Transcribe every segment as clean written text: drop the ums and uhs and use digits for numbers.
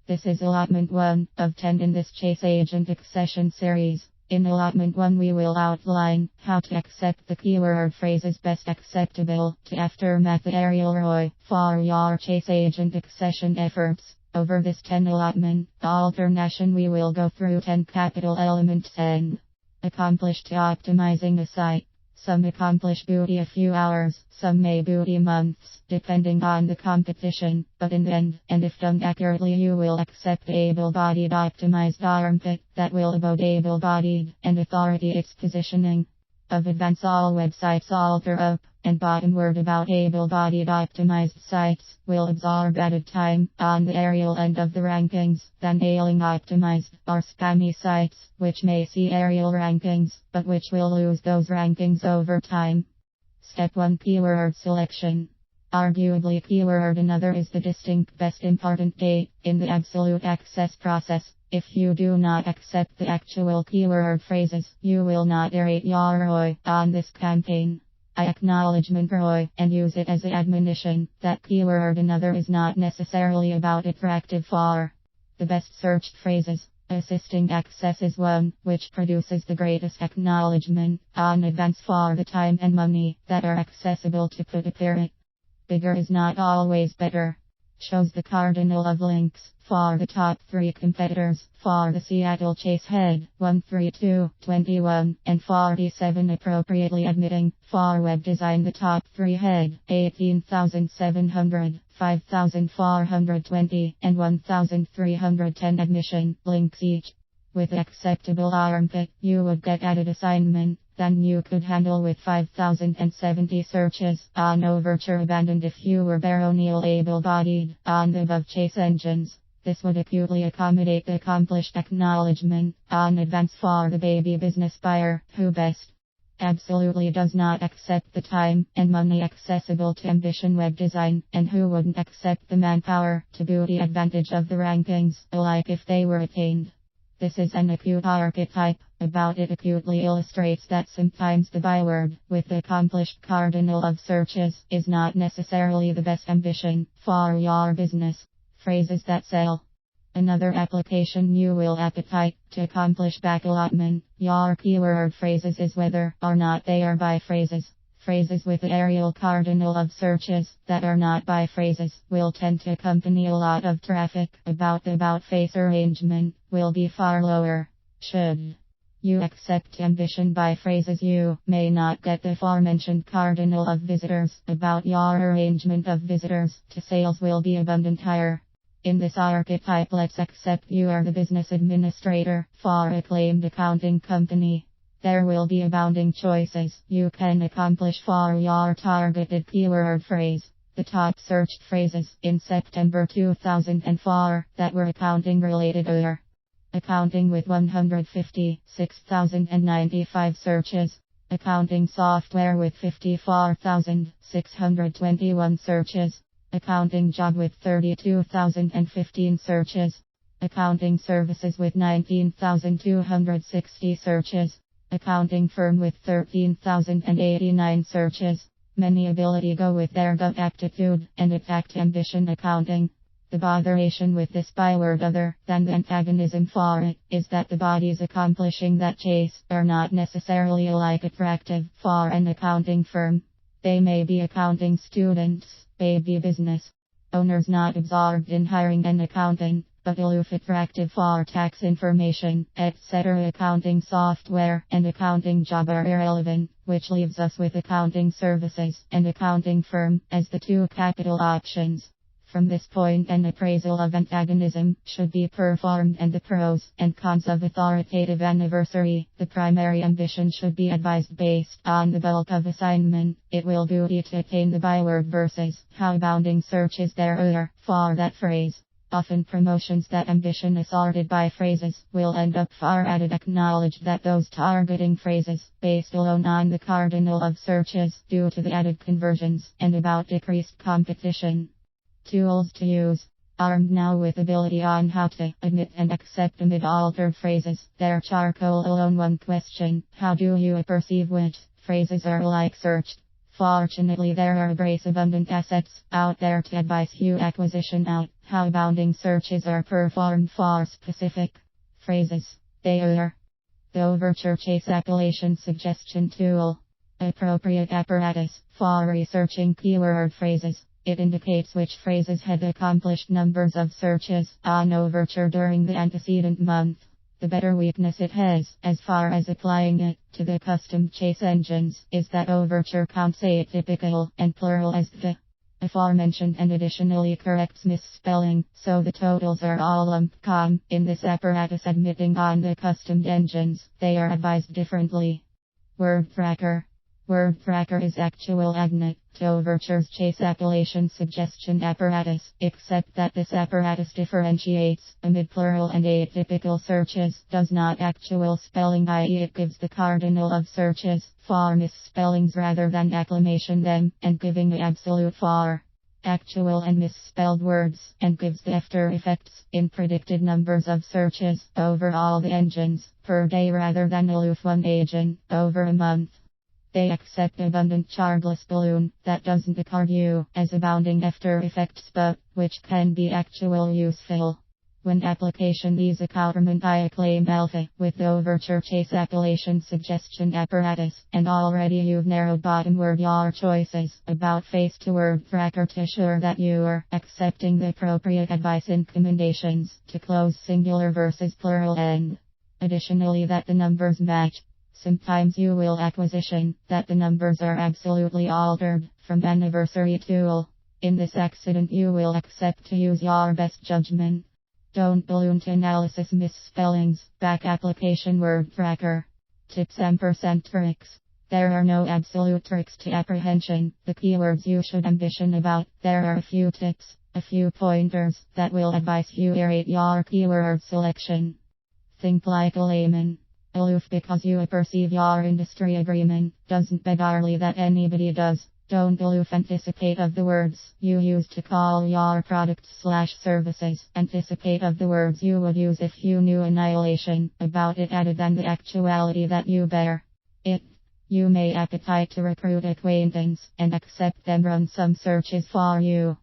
This is allotment 1 of 10 in this Chase Agent Accession series. In allotment 1 we will outline how to accept the keyword phrases best acceptable to aftermath the aerial ROI for your Chase Agent Accession efforts. Over this 10 allotment alternation we will go through 10 capital elements and accomplish to optimizing a site. Some accomplish booty a few hours, some may booty months, depending on the competition, but in the end, and if done accurately, you will accept able-bodied optimized armpit that will abode able-bodied and authority its positioning. Of advance all websites alter up and bottom word about able-bodied optimized sites will absorb added time on the aerial end of the rankings than ailing optimized or spammy sites, which may see aerial rankings, but which will lose those rankings over time. Step 1 Keyword Selection. Arguably keyword another is the distinct best important gate in the absolute access process. If you do not accept the actual keyword phrases, you will not iterate your ROI on this campaign. I acknowledgement ROI and use it as an admonition that keyword another is not necessarily about attractive for the best searched phrases. Assisting access is one which produces the greatest acknowledgement on advance for the time and money that are accessible to put appear it. Bigger is not always better. Shows the cardinal of links for the top 3 competitors for the Seattle Chase Head 132, 21, and 47 appropriately admitting for web design the top 3 head 18,700, 5,420, and 1,310 admission links each. With acceptable armpit, you would get added assignment than you could handle with 5,070 searches on Overture abandoned if you were baronial able-bodied on the above Chase engines. This would acutely accommodate the accomplished acknowledgement on advance for the baby business buyer who best absolutely does not accept the time and money accessible to ambition web design and who wouldn't accept the manpower to booty advantage of the rankings alike if they were attained. This is an acute archetype. About it acutely illustrates that sometimes the byword with the accomplished cardinal of searches is not necessarily the best ambition for your business. Phrases that sell. Another application you will appetite to accomplish back allotment your keyword phrases is whether or not they are by phrases. Phrases with the aerial cardinal of searches that are not by phrases will tend to accompany a lot of traffic. About the about face arrangement will be far lower. Should you accept ambition by phrases, you may not get the aforementioned cardinal of visitors. About your arrangement of visitors to sales will be abundant higher. In this archetype, let's accept you are the business administrator for a claimed accounting company. There will be abounding choices you can accomplish for your targeted keyword phrase. The top searched phrases in September 2004 that were accounting related are accounting with 156,095 searches, accounting software with 54,621 searches, accounting job with 32,015 searches, accounting services with 19,260 searches, accounting firm with 13,089 searches. Many ability go with their gut aptitude and attacked ambition accounting. The botheration with this byword other than the antagonism for it is that the bodies accomplishing that chase are not necessarily alike attractive for an accounting firm. They may be accounting students, baby business owners not absorbed in hiring an accountant, but aloof attractive for tax information, etc. Accounting software and accounting job are irrelevant, which leaves us with accounting services and accounting firm as the 2 capital options. From this point, an appraisal of antagonism should be performed and the pros and cons of authoritative anniversary. The primary ambition should be advised based on the bulk of assignment. It will duty to attain the byword versus how abounding searches there are for that phrase. Often promotions that ambition assorted by phrases will end up far added acknowledge that those targeting phrases based alone on the cardinal of searches due to the added conversions and about decreased competition. Tools to use. Armed now with ability on how to admit and accept amid altered phrases, their charcoal alone one question, how do you perceive which phrases are alike searched? Fortunately there are a brace abundant assets out there to advise you acquisition out How bounding searches are performed for specific phrases. They are the Overture Chase Appellation Suggestion Tool. Appropriate apparatus for researching keyword phrases. It indicates which phrases had accomplished numbers of searches on Overture during the antecedent month. The better weakness it has, as far as applying it to the custom chase engines, is that Overture counts atypical and plural as the aforementioned and additionally corrects misspelling, so the totals are all lumped in this apparatus admitting on the custom engines. They are advised differently. WordTracker. WordTracker is actual agnet to Overture's chase appellation suggestion apparatus, except that this apparatus differentiates amid plural and atypical searches, does not actual spelling, i.e. it gives the cardinal of searches for misspellings rather than acclamation them, and giving the absolute for actual and misspelled words, and gives the after effects in predicted numbers of searches over all the engines per day rather than aloof one agent over a month. They accept abundant chargeless balloon that doesn't accord you as abounding after effects but which can be actual useful. When application is accoutrement I claim alpha with the Overture Chase Appellation Suggestion apparatus, and already you've narrowed bottom word your choices about face to WordTracker to assure that you are accepting the appropriate advice and commendations to close singular versus plural and additionally that the numbers match. Sometimes you will acquisition that the numbers are absolutely altered from anniversary tool. In this accident you will accept to use your best judgment. Don't balloon to analysis misspellings. Back application WordTracker. Tips & tricks. There are no absolute tricks to apprehension. The keywords you should ambition about. There are a few tips, a few pointers that will advise you rate your keyword selection. Think like a layman. Aloof because you perceive your industry agreement, doesn't beggarly that anybody does. Don't aloof anticipate of the words you use to call your products/services. Anticipate of the words you would use if you knew annihilation about it added than the actuality that you bear it. You may appetite to recruit acquaintance and accept them run some searches for you.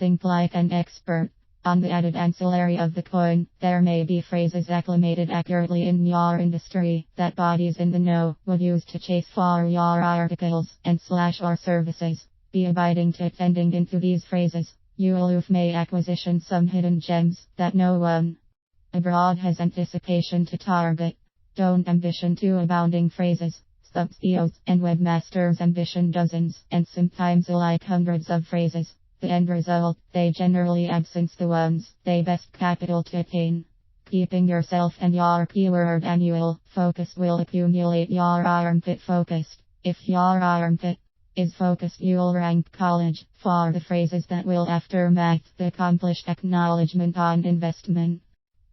Think like an expert. On the added ancillary of the coin, there may be phrases acclimated accurately in your industry that bodies in the know would use to chase for your articles and/or services. Be abiding to attending into these phrases. You aloof may acquisition some hidden gems that no one abroad has anticipation to target. Don't ambition to abounding phrases. Sub-CEOs and webmasters ambition dozens and sometimes alike hundreds of phrases. The end result, they generally absence the ones they best capital to attain. Keeping yourself and your keyword annual focus will accumulate your armpit focused. If your armpit is focused, you'll rank college for the phrases that will aftermath the accomplished acknowledgement on investment.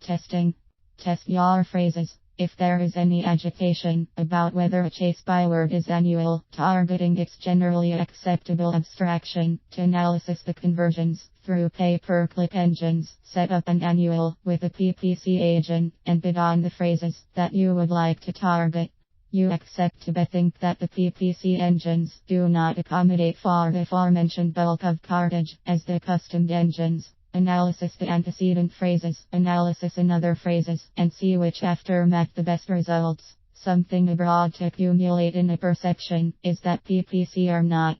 Testing. Test your phrases. If there is any agitation about whether a chase byword is annual, targeting its generally acceptable abstraction to analysis the conversions through pay-per-click engines, set up an annual with a PPC agent and bid on the phrases that you would like to target. You accept to think that the PPC engines do not accommodate for the aforementioned bulk of cartage as the custom engines. Analysis the antecedent phrases, analysis another phrases, and see which aftermath the best results. Something abroad to accumulate in a perception is that PPC are not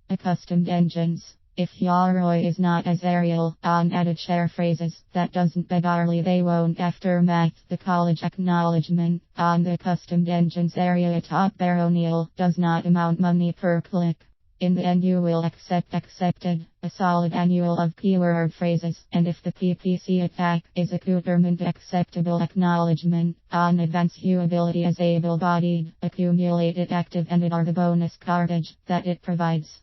accustomed engines. If your ROI is not as aerial on added share phrases, that doesn't beggarly they won't aftermath the college acknowledgement on the custom engines area. Top baronial does not amount money per click. In the end you will accepted a solid annual of keyword phrases, and if the PPC attack is accoutrement acceptable acknowledgement on advanced viewability as able-bodied, accumulated active and it are the bonus cartage that it provides.